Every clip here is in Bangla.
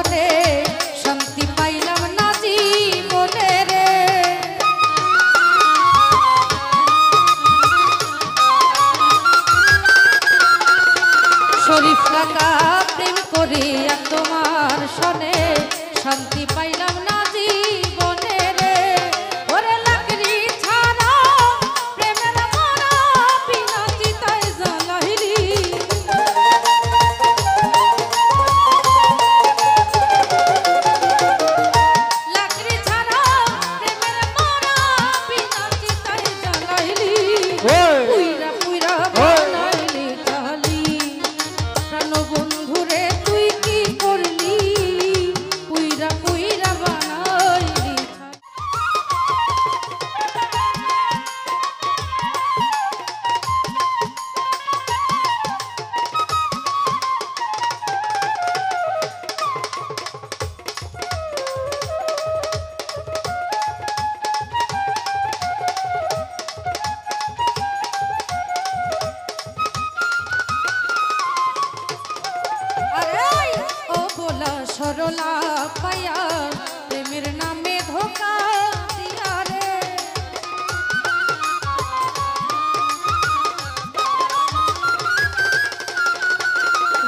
শোনে শান্তি পাইলাম না জীবনে রে। শরীফ কাকা প্রেম করিয়া তোমার শোনে শান্তি পাইলাম না জীবনে রে। ওরে লাকড়ি ছাড়া প্রেমের মারা বিনা চিতায় জ্বালাইলি। লাকড়ি ছাড়া প্রেমের মারা বিনা চিতায় জ্বালাইলি। পুইরা পুইরা বানাইলি জালি। প্রাণবন্ধুরে তুই কি করলি? পুইরা পুইরা বানাইলি। ও ভোলা সরলা পায়া প্রেমের নামে ধোকা দিয়া রে।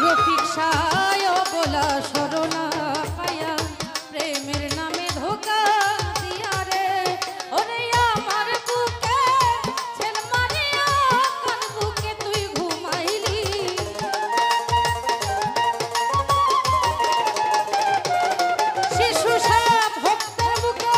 রফিক সায় ও ভোলা সরলা পায়া প্রেমের নামে ধোকা দিয়া রে। ওরে আমার বুকে ছেল মারিয়া কোন বুকে তুই ঘুমাইলি। শিশু সব ভক্তের বুকে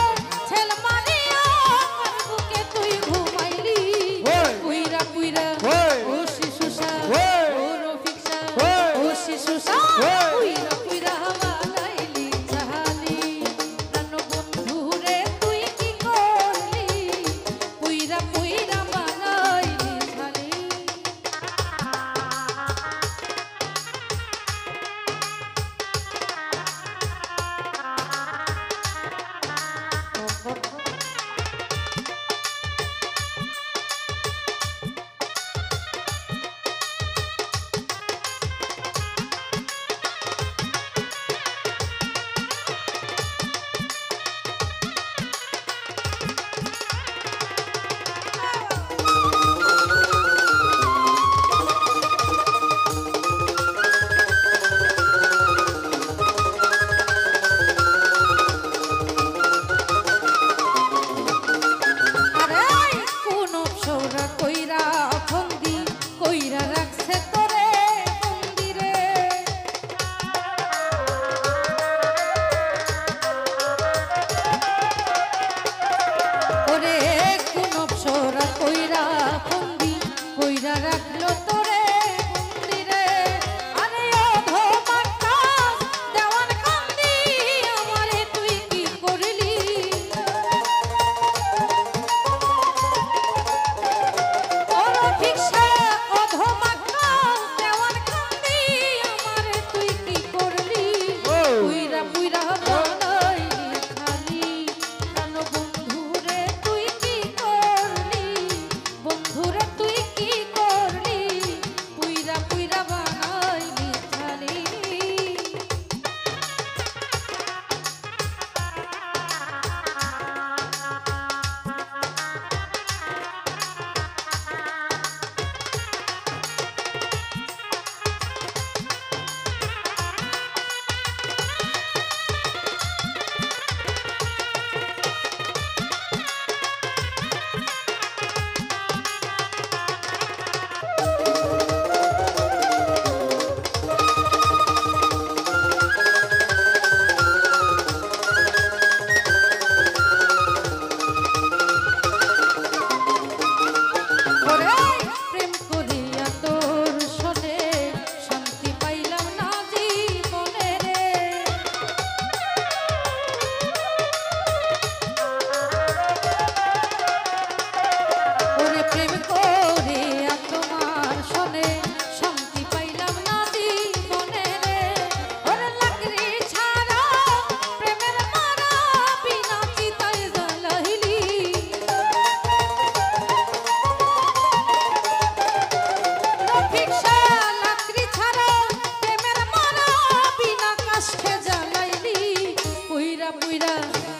পুইরা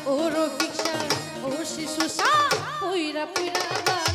ও রফিক শাহ ও শিশু শাহ পুইরা পুইরা